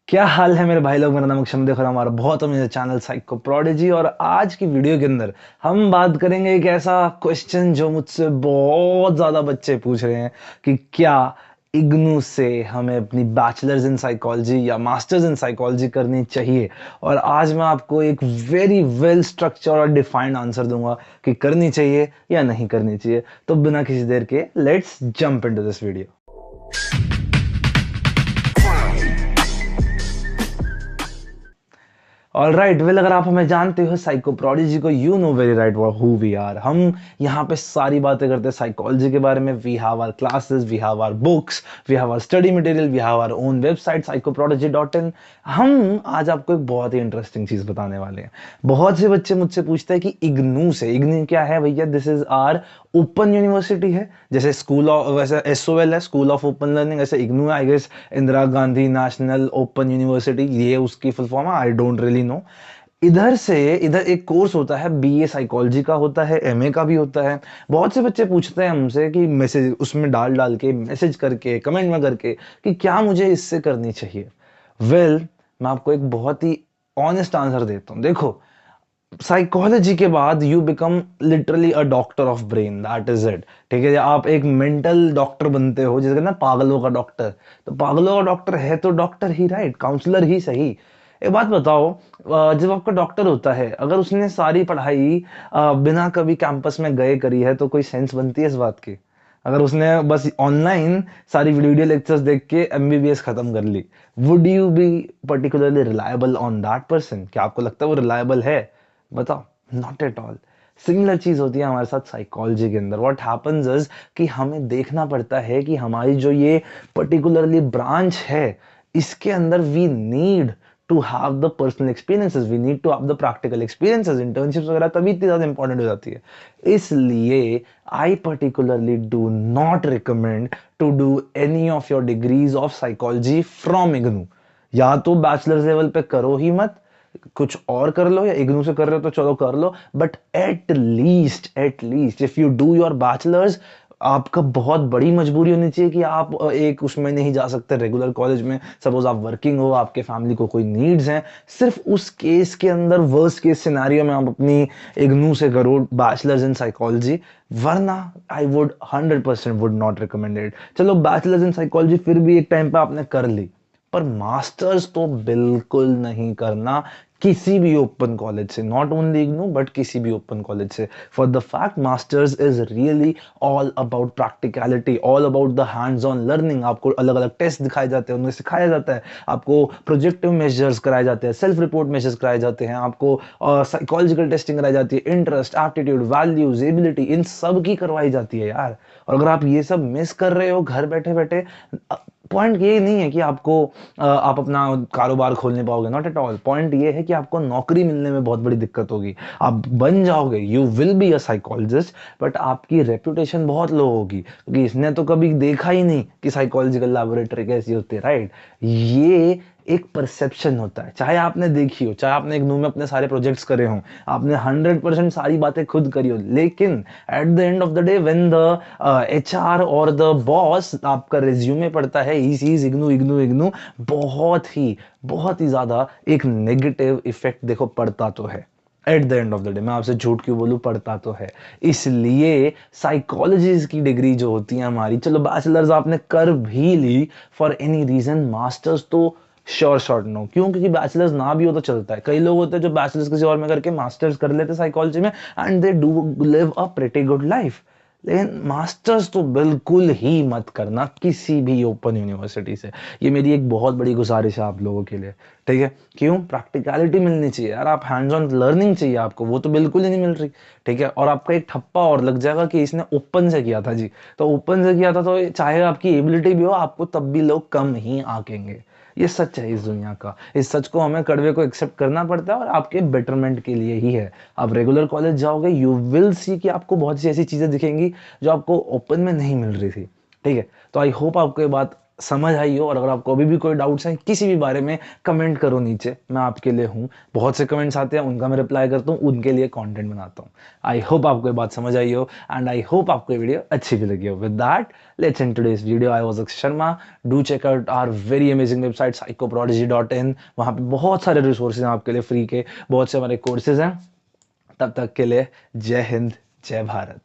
क्या हाल है मेरे भाई लोग। मेरा नाम अक्षम देख और हमारा बहुत अमेजिंग चैनल साइको प्रोडिजी। और आज की वीडियो के अंदर हम बात करेंगे एक ऐसा क्वेश्चन जो मुझसे बहुत ज़्यादा बच्चे पूछ रहे हैं कि क्या इग्नू से हमें अपनी बैचलर्स इन साइकोलॉजी या मास्टर्स इन साइकोलॉजी करनी चाहिए। और आज मैं आपको एक वेरी वेल स्ट्रक्चर और डिफाइंड आंसर दूंगा कि करनी चाहिए या नहीं करनी चाहिए। तो बिना किसी देर के let's jump into this video. All right well, अगर आप हमें जानते हो साइको प्रोडिजी को, you know very right who we are. हम यहाँ पे सारी बातें करते हैं साइकोलॉजी के बारे में। We have our classes, we have our books, we have our study material, we have our own website psychoprodigy.in। हम आज आपको एक बहुत ही इंटरेस्टिंग चीज बताने वाले हैं। बहुत से बच्चे मुझसे पूछते हैं कि इग्नू से, इग्नू क्या है भैया? This is our open university है। जैसे स्कूल ऑफ, वैसे एसओएल है, स्कूल ऑफ ओपन लर्निंग, ऐसे इग्नू है I guess Indira Gandhi national open university, ये उसकी फुल फॉर्म है। I don't really know. इधर एक कोर्स होता है, बीए साइकोलॉजी का होता है, एमए का भी होता है। बहुत से बच्चे पूछते हैं हमसे कि मैसेज उसमें डाल डाल के, मैसेज करके, कमेंट में करके कि क्या मुझे इससे करनी चाहिए। वेल, मैं आपको एक बहुत ही ऑनेस्ट आंसर देता हूँ। देखो, साइकोलॉजी के बाद you become literally a doctor of brain, that is it. ठीक है, आप एक मेंटल डॉक्टर बनते हो, जैसे ना पागलों का डॉक्टर। तो पागलों का डॉक्टर है तो डॉक्टर ही, राइट, काउंसलर ही सही। एक बात बताओ, जब आपका डॉक्टर होता है, अगर उसने सारी पढ़ाई बिना कभी कैंपस में गए करी है तो कोई सेंस बनती है इस बात की? अगर उसने बस ऑनलाइन सारी वीडियो लेक्चर्स देख के एमबीबीएस खत्म कर ली, would you be particularly reliable on that person? क्या आपको लगता है वो रिलायबल है? बताओ, नॉट एट ऑल। सिमिलर चीज होती है हमारे साथ साइकोलॉजी के अंदर। व्हाट हैपेंस इज कि हमें देखना पड़ता है कि हमारी जो ये पर्टिकुलरली ब्रांच है, इसके अंदर we need to have the personal experiences, we need to have the practical experiences, internships वगैरह, तभी इतनी ज्यादा इंपॉर्टेंट हो जाती है। इसलिए I particularly do not recommend to do any of your degrees of psychology from IGNOU. या तो बैचलर्स लेवल पे करो ही मत, कुछ और कर लो, या इग्नू से कर रहे हो तो चलो कर लो, but at least if you do your bachelors, आपका बहुत बड़ी मजबूरी होनी चाहिए कि आप एक उसमें नहीं जा सकते रेगुलर कॉलेज में। सपोज आप वर्किंग हो, आपके फैमिली को कोई नीड्स हैं, सिर्फ उस केस के अंदर, वर्स्ट केस सिनेरियो में आप अपनी इग्नू से करो बैचलर्स इन साइकोलॉजी। वरना I would 100% would not recommend it. चलो बैचलर्स इन साइकोलॉजी फिर भी एक टाइम पे आपने कर ली, पर मास्टर्स तो बिल्कुल नहीं करना किसी भी ओपन कॉलेज से, नॉट ओनली इग्नू बट किसी भी ओपन कॉलेज से। For the fact masters is really all about practicality, all about the hands on learning. आपको अलग अलग टेस्ट दिखाए जाते हैं, उन्हें सिखाया जाता है, आपको प्रोजेक्टिव मेजर्स कराए जाते हैं, सेल्फ रिपोर्ट मेजर्स कराए जाते हैं, आपको साइकोलॉजिकल टेस्टिंग कराई जाती है, इंटरेस्ट, एप्टीट्यूड, वैल्यूज, एबिलिटी, इन सब की करवाई जाती है यार। और अगर आप ये सब मिस कर रहे हो घर बैठे बैठे, पॉइंट ये नहीं है कि आपको आप अपना कारोबार खोलने पाओगे, नॉट एट ऑल। पॉइंट ये है कि आपको नौकरी मिलने में बहुत बड़ी दिक्कत होगी। आप बन जाओगे, you will be a psychologist, but आपकी रेपुटेशन बहुत लो होगी, क्योंकि इसने तो कभी देखा ही नहीं कि साइकोलॉजिकल लैबोरेटरी कैसी होती है, राइट। ये एक परसेप्शन होता है, चाहे आपने देखी हो, चाहे आपने इग्नू में अपने सारे प्रोजेक्ट्स करे हों, आपने 100% सारी बातें खुद करी हो, लेकिन at the end of the day when the HR और द बॉस आपका रिज्यूमे पढ़ता है, इज इग्नू इग्नू इग्नू, बहुत ही ज्यादा एक नेगेटिव इफेक्ट देखो पड़ता तो है। At the end of the day मैं आपसे झूठ क्यों बोलूं, पढ़ता तो है। इसलिए साइकोलॉजी की डिग्री जो होती है हमारी, चलो बैचलर्स आपने कर भी ली, फॉर एनी रीजन मास्टर्स तो श्योर शॉर्ट नो। क्यों? क्योंकि बैचलर्स ना भी हो तो चलता है। कई लोग होते हैं जो बैचलर्स किसी और में करके मास्टर्स कर लेते साइकोलॉजी में, and they do live a pretty good life. लेकिन मास्टर्स तो बिल्कुल ही मत करना किसी भी ओपन यूनिवर्सिटी से। ये मेरी एक बहुत बड़ी गुजारिश है आप लोगों के लिए, ठीक है। क्यों? प्रैक्टिकलिटी मिलनी चाहिए यार, आप हैंड्स ऑन लर्निंग चाहिए आपको, वो तो बिल्कुल ही नहीं मिल रही, ठीक है। और आपका एक ठप्पा और लग जाएगा कि इसने ओपन से किया था जी, तो ओपन से किया था तो चाहे आपकी एबिलिटी भी हो, आपको तब भी लोग कम ही आंकेंगे। ये सच है इस दुनिया का। इस सच को हमें, कड़वे को एक्सेप्ट करना पड़ता है, और आपके बेटरमेंट के लिए ही है। आप रेगुलर कॉलेज जाओगे, यू विल सी कि आपको बहुत सी ऐसी चीजें दिखेंगी जो आपको ओपन में नहीं मिल रही थी, ठीक है। तो आई होप आपको ये बात समझ आई हो। और अगर आपको अभी भी कोई डाउट्स हैं किसी भी बारे में, कमेंट करो नीचे, मैं आपके लिए हूँ। बहुत से कमेंट्स आते हैं, उनका मैं रिप्लाई करता हूँ, उनके लिए कंटेंट बनाता हूँ। आई होप आपको ये बात समझ आई हो, एंड आई होप आपको ये वीडियो अच्छी भी लगी हो। With that let's end today's video. I was Akshay Sharma. Do check out our very amazing website psychoprodigy.in। वहाँ पे बहुत सारे रिसोर्सेज हैं आपके लिए फ्री के, बहुत से हमारे कोर्सेज हैं। तब तक के लिए जय हिंद, जय भारत।